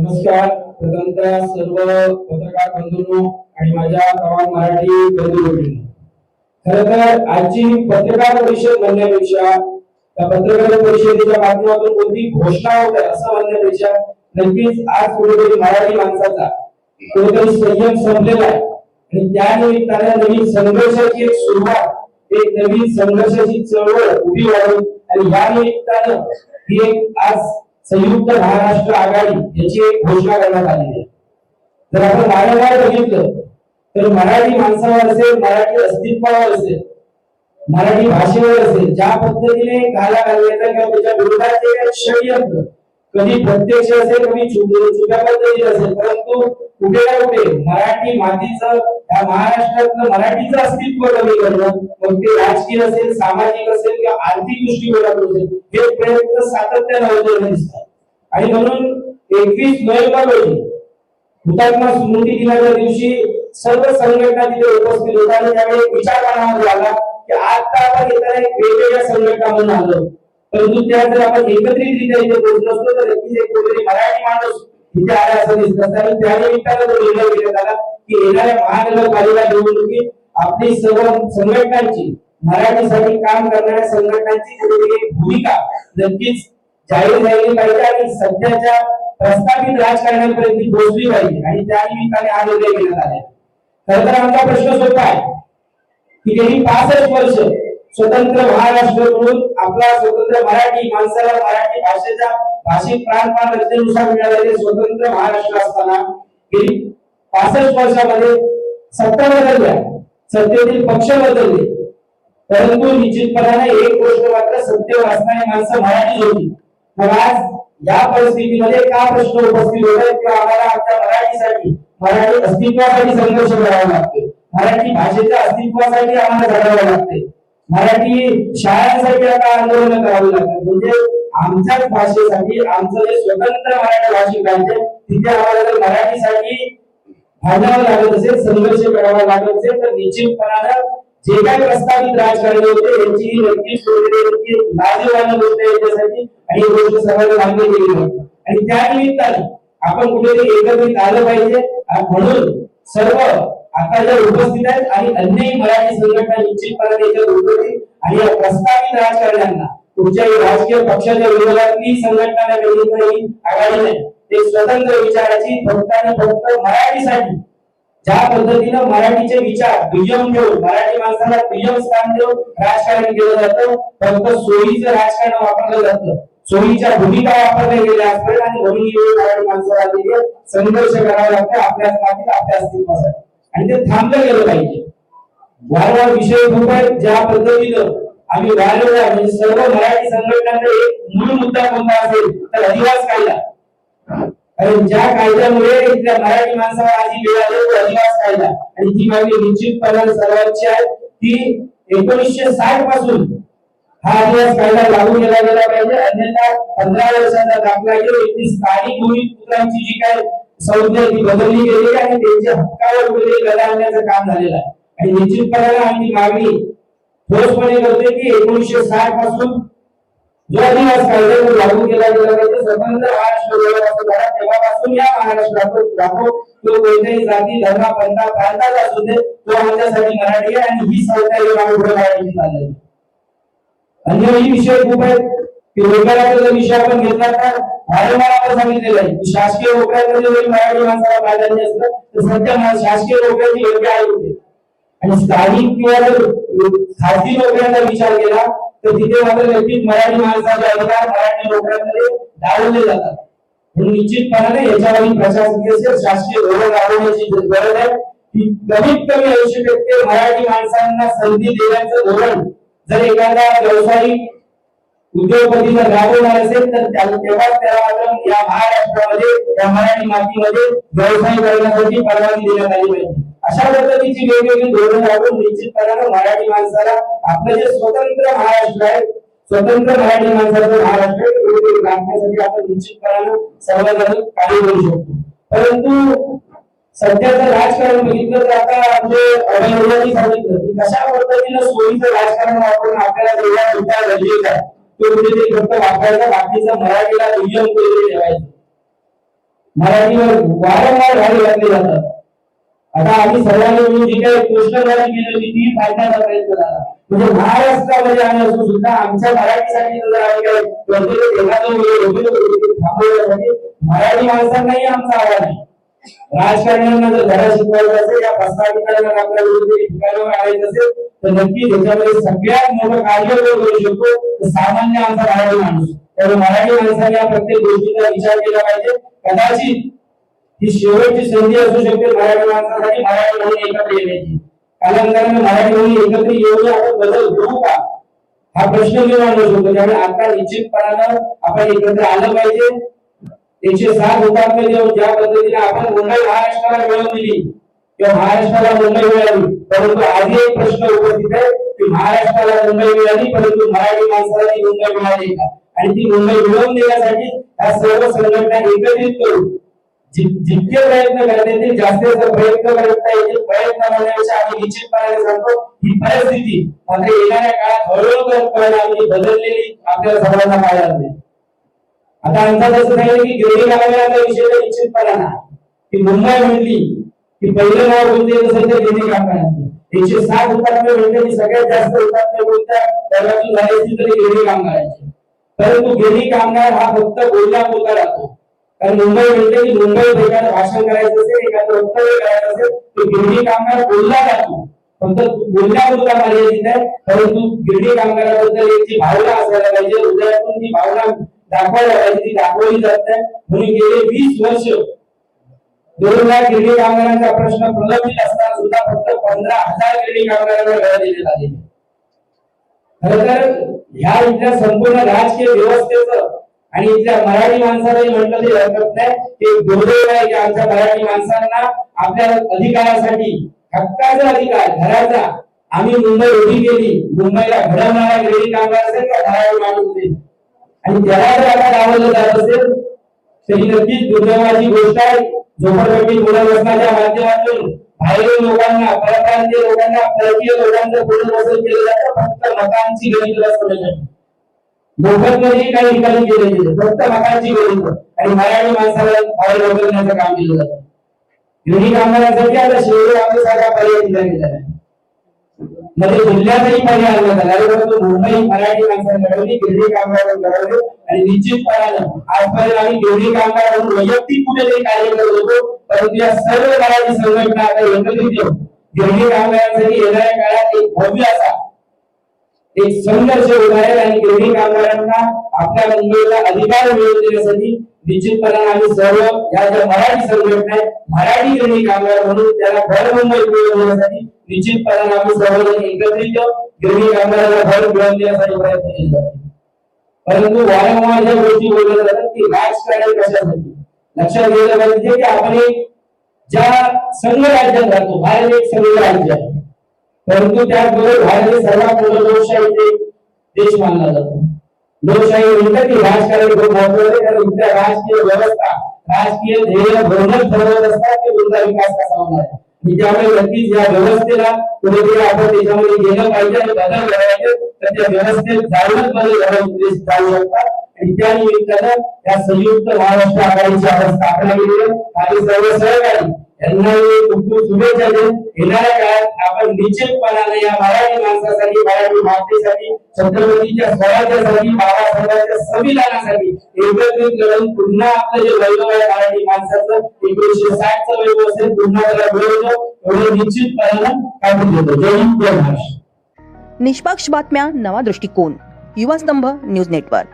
नमस्कार. प्रथमतः सर्व पत्रकार बंधूंनो आणि माझ्या तमाम मराठी बंधू भगिनींनो, खरं तर आजची पत्रकार परिषद म्हणण्यापेक्षा त्या पत्रकार परिषदेच्या माध्यमातून कोणती घोषणा होते असं म्हणण्यापेक्षा नक्कीच आज कुठेतरी मराठी माणसाचा कुठेतरी संयम संपलेला आहे आणि त्या निमित्ताने नवीन संघर्षाची एक सुरुवात, एक नवीन संघर्षाची चळवळ उभी राहून आणि या निमित्तानं ही एक आज संयुक्त महाराष्ट्र आघाडी याची एक घोषणा करण्यात आलेली आहे. जर आपण वारंवार बघितलं तर मराठी माणसावर असेल, मराठी अस्तित्वावर असेल, मराठी भाषेवर असेल, ज्या पद्धतीने घाला घालण्याचा किंवा त्याच्या विरोधात जे काही षडयंत्र कधी प्रत्यक्ष असेल, कधी छुप्या पद्धतीने असेल, परंतु कुठे ना कुठे मराठी मातीचं, या महाराष्ट्रातलं मराठीचं अस्तित्व कमी करणं, मग ते राजकीय असेल, सामाजिक असेल किंवा आर्थिक दृष्टिकोनातून असेल, हे प्रयत्न सातत्याने होताना दिसतात. आणि म्हणून 21 नोव्हेंबर रोजी हुतात्मा स्मृती दिनाच्या दिवशी सर्व संघटना तिथे उपस्थित होत्या आणि त्यावेळी विचार करण्यात आला की आता आपण येताना वेगवेगळ्या संघटना म्हणून आलो, परंतु त्या जर आपण एकत्रितरित्या इथे पोहोचलो असतो तर नक्कीच एक कोणतरी मराठी माणूस इथे आला असं दिसत असतं. आणि त्या निमित्तानं तो निर्णय घेण्यात आला की येणाऱ्या महानगरपालिका निवडणुकीत आपली सर्व संघटनांची, मराठीसाठी काम करणाऱ्या संघटनांची कुठेतरी भूमिका नक्कीच जाहीर झाली पाहिजे आणि सध्याच्या प्रस्थापित राजकारणापर्यंत पोहोचली पाहिजे आणि त्या निमित्ताने हा निर्णय घेण्यात आला. खरं तर आमचा प्रश्न सोपा आहे की गेली 65 वर्ष स्वतंत्र महाराष्ट्र म्हणून आपला स्वतंत्र मराठी माणसाला मराठी भाषेच्या भाषिक प्रांत रचनेनुसार मिळालेले स्वतंत्र महाराष्ट्र असताना गेली 65 वर्षामध्ये सत्ता बदलल्या, सत्तेतील पक्ष बदलले, परंतु निश्चितपणाने एक गोष्ट मात्र सत्तेवर असणारी माणसं मराठी होती. मग आज या परिस्थितीमध्ये का प्रश्न उपस्थित होतात किंवा आम्हाला आमच्या मराठीसाठी, मराठी अस्तित्वासाठी संघर्ष करावा लागतो, मराठी भाषेच्या अस्तित्वासाठी आम्हाला लढावं लागते, मराठी शाळांसाठी आता आंदोलन करावे लागतात. म्हणजे आमच्याच भाषेसाठी, आमचं जे स्वतंत्र मराठी भाषिक राज्य, तिथे आम्हाला जर मराठीसाठी भांडावं लागत असेल, संघर्ष करावा लागत असेल तर निश्चितपणानं जे काही प्रस्तावित राजकारणी होते यांची नक्कीच लाजीवानी गोष्ट याच्यासाठी आणि ही गोष्ट सर्वांना मान्य केली पाहिजे आणि त्या निमित्ताने आपण कुठेतरी एकत्रित आलं पाहिजे. म्हणून सर्व आता ज्या उपस्थित आहेत आणि अन्यही मराठी संघटना निश्चितपणे याच्यात उपस्थित आणि या प्रस्तावित राजकारण्यांना कुठच्याही राजकीय पक्षाच्या विरोधातली संघटना वेगळी आघाडी नाही, ते स्वतंत्र विचाराची फक्त आणि फक्त मराठीसाठी ज्या पद्धतीने मराठीचे विचार दुय्यम ठेवून, मराठी माणसाला दुय्यम स्थान देऊन राजकारण केलं जातं, फक्त सोयीचं राजकारण वापरलं जातं, सोयीच्या भूमिका वापरल्या गेल्या असतात आणि म्हणून मराठी माणसाला संघर्ष करावा लागतो आपल्याच मातीत, आपल्या अस्तित्वासाठी आणि ते थांबलं गेलं पाहिजे. वारंवार विषय खूप आहेत ज्या पद्धतीनं आम्ही वारंवार म्हणजे सर्व मराठी संघटनांचा एक मूळ मुद्दा कोणता असेल तर अधिवास कायदा. आणि ज्या कायद्यामुळे इथल्या मराठी माणसाला आधी वेळ आले तो अधिवास कायदा आणि ती मागणी निश्चितपणे सर्वांची आहे. ती 1960 पासून हा अधिवास कायदा लागू केला गेला पाहिजे, अन्यथा 15 वर्षाचा दाखला घेऊन इथली स्थानिक भूमिपुत्रांची जी काय संज्ञा ती बदलली गेली आणि त्यांच्या हक्कावर कुठेतरी लढा आणण्याचं काम झालेलं आहे. आणि निश्चितपणे आम्ही मागणी ठोसपणे करतोय की 1960 पासून जो अधिवास कायदा लागू केला गेला पाहिजे, स्वतंत्र महाराष्ट्र तेव्हापासून या महाराष्ट्रात राहतो तो कोणत्याही जाती, धर्म, पंथा, प्रांताचा असू दे, तो आमच्यासाठी मराठी आहे आणि ही संस्था मराठीची चाललेली. अन्यही विषय खूप आहेत की रोजगाराचा विषय आपण घेतला तर वारंवार आपण सांगितलेलं आहे की शासकीय नोकऱ्यांमध्ये जरी मराठी माणसाला प्राधान्य असलं तर सध्या शासकीय नोकऱ्यांची योग्य आहे होते आणि स्थानिक किंवा जर खासगी नोकऱ्यांचा विचार केला तर तिथे मात्र नक्कीच मराठी माणसाचे अधिकार मराठी नोकऱ्यांमध्ये डावलले जातात. म्हणून निश्चितपणाने याच्यावरील प्रशासकीय शासकीय धोरण राबवण्याची गरज आहे की कमीत कमी 80% मराठी माणसांना संधी देण्याचं धोरण जर एखादा व्यावसायिक उद्योगपती जर राबवणार असेल तर तेव्हाच त्याला मात्र या महाराष्ट्रामध्ये, या मराठी मातीमध्ये व्यवसाय करण्यासाठी परवानगी देण्यात आली पाहिजे. अशा पद्धतीची वेगवेगळी धोरण राबवून निश्चितपणाने मराठी माणसाला आपलं जे स्वतंत्र महाराष्ट्र आहे, स्वतंत्र मराठी माणसाचं महाराष्ट्र राखण्यासाठी आपण निश्चितपणाने सर्वजण कार्य करू शकतो. परंतु सध्याचं राजकारण बघितलं तर आता म्हणजे अभयवर्णी सांगितलं की कशा पद्धतीनं सोयीचं राजकारण वापरून आपल्याला जेवढा सुद्धा गरजेचं आहे तो कुठेतरी फक्त वापरायचा, बाकीचा मराठीला दुय्यम कुठेतरी ठेवायचं. मराठीवर वारंवार घाली घातले जातात. आता आम्ही सर्वांनी मिळून जी काही पोस्टरबाजी केली होती ती फाडण्याचा प्रयत्न झाला. म्हणजे महाराष्ट्रामध्ये आम्ही असून सुद्धा आमच्या मराठीसाठी जर आम्ही काही थांबवण्यासाठी मराठी माणसांनाही आमचा आवाज आहे. राजकारण्यांना जर धडा शिकवायचा असेल या प्रस्तावितांना आपल्या विरुद्ध ठिकाणावर आणायचं असेल तर नक्की त्याच्यामध्ये सगळ्यात मोठं कार्य करू शकतो तर सामान्य आमचा मराठी माणूस. तर मराठी माणसाने या प्रत्येक गोष्टीचा विचार केला पाहिजे. कदाचित ही शेवटची संधी असू शकते मराठी माणसासाठी मराठी म्हणून एकत्र येण्याची. कालांतराने मराठी म्हणून एकत्र येऊन आपण बदल होऊ का हा प्रश्न निर्माण होऊ शकतो. त्यामुळे आता निश्चितपणानं आपण एकत्र आलं पाहिजे. 107 हुतात्मे देऊन ज्या पद्धतीने आपण मुंबई महाराष्ट्राला मिळवून दिली किंवा महाराष्ट्राला मुंबई मिळाली, परंतु आजही एक प्रश्न उपस्थित आहे की महाराष्ट्राला मुंबई मिळाली परंतु मराठी माणसाला ती मुंबई मिळाली का? आणि ती मुंबई मिळवून देण्यासाठी या सर्व संघटना एकत्रित करून जितके प्रयत्न करता येतील जास्तीत जास्त प्रयत्न करता येतील. प्रयत्न करण्यापेक्षा आम्ही निश्चितपणे सांगतो ही परिस्थिती मात्र येणाऱ्या काळात हळूहळू बदललेली आपल्याला सर्वांना पाहायला मिळेल. आता आमचा जसं सांगितलं की गिरणी कामगारांचा विषय तर निश्चितपणे नाही की मुंबई म्हटली की पहिलं नाव कोणते असेल तर गिरणी कामगारांचं. 107 हुतात्मे म्हणजे की सगळ्यात जास्त हुतात्मे कोणत्या दरम्यान झाले असतील तरी गिरणी कामगारांचे. परंतु गिरणी कामगार हा फक्त बोलण्यापुरता राहतो. कारण मुंबई म्हणते की मुंबईत एखादं भाषण करायचं असेल एखादं वक्तव्य करायचं असेल तर गिरणी कामगार बोलला जातो फक्त बोलण्यापुरता मर्यादित आहे. परंतु गिरणी कामगाराबद्दल एक जी भावना असायला पाहिजे हृदयातून ती भावना दाखवायला पाहिजे ती दाखवली जात नाही. म्हणून गेले 20 वर्ष 2 लाख गिरणी कामगारांचा प्रश्न प्रलंबित असताना सुद्धा फक्त 15,000 गिरणी कामगारांना घर देण्यात आले. खरं तर ह्या इथल्या संपूर्ण राजकीय व्यवस्थेचं आणि इथल्या मराठी माणसालाही म्हटलं तरी हरकत नाही की दुर्दैव आहे की आमच्या मराठी माणसांना आपल्या अधिकारासाठी हक्काचा अधिकार घराचा आम्ही मुंबई उभी केली. मुंबईला घडवणारा गिरणी कामगार असेल का मराठी माणूस असेल आणि त्याला जर आता डावललं जात असेल तरी नक्कीच दुर्दैवाची गोष्ट आहे. झोपडपट्टी पुनर्वसनाच्या माध्यमातून बाहेरील लोकांना परप्रांतीय लोकांना परकीय लोकांचं पुनर्वसन केलं जातं फक्त मकानची गणित रचण्यासाठी. मोफतमध्ये काही ठिकाणी केले गेले फक्त मकानची गणित आणि मराठी माणसाला बाहेर वगळण्याचं काम केलं जातं. गिरणी कामगारांसाठी आता शेवटी सारखा पर्याय दिला गेला आहे. मध्ये जिल्ह्यातही पर्याय आणण्यात आला परंतु मुंबई मराठी माणसाने घडवली गिरणी कामगारांना घडवले आणि निश्चितपणानं आजपर्यंत आम्ही गिरणी कामगार म्हणून वैयक्तिक कुठेतरी कार्य करत होतो. परंतु या सर्व मराठी संघटना आता एकत्रित येऊन गिरणी कामगारांसाठी येणाऱ्या काळात एक भव्य असा एक संघर्ष उभा आहे आणि गिरणी कामगारांना आपल्या मुंबईला अधिकार मिळवून देण्यासाठी निश्चितपणे आम्ही सर्व या ज्या मराठी संघटना आहेत मराठी गिरणी कामगार म्हणून त्याला घर मुंबई मिळवून देण्यासाठी निश्चितपणे आम्ही सर्वजण एकत्रित गिरणी कामगारांना घर मिळवून देण्यासाठी प्रयत्न केले जातात. परंतु वारंवार ज्या गोष्टी बोलल्या जातात की राजकारण कशासाठी लक्षात घेतलं पाहिजे की आपण एक ज्या संघ राज्यात राहतो भारत एक संघ राज्य आहे परंतु त्याचबरोबर भारत हे सर्वात मोठा लोकशाहीचे देश मानला जातो. लोकशाही म्हणतात की राजकारण खूप महत्वाचं आहे कारण इथल्या राजकीय व्यवस्था राजकीय ध्येय धोरण ठरवत असतात की तुमचा विकास कसा होणार आहे. त्यामुळे नक्कीच या व्यवस्थेला कुठेतरी आपण त्याच्यामध्ये गेलं पाहिजे आणि बदल करायचे तर त्या व्यवस्थेत जाऊनच बदल जाऊ शकतात. आणि त्या निमित्तानं या संयुक्त महाराष्ट्र आघाडीची आपण स्थापना केली आहे आणि सर्व सहकारी यांना खूप शुभेच्छा देऊन येणाऱ्या काळात आपण निश्चितपणाने या मराठी माणसासाठी मराठी मातेसाठी छत्रपतीच्या स्वराज्यासाठी बाबासाहेबांच्या संविधानासाठी एकत्रित लढून पुन्हा आपलं जे वैभव आहे मराठी माणसाचं 1960चं वैभव असेल पुन्हा त्याला मिळवतो एवढं निश्चितपणे काढून देतो. जय हिंद जय महाराष्ट्र. निष्पक्ष बातम्या नवा दृष्टिकोन युवा स्तंभ न्यूज नेटवर्क.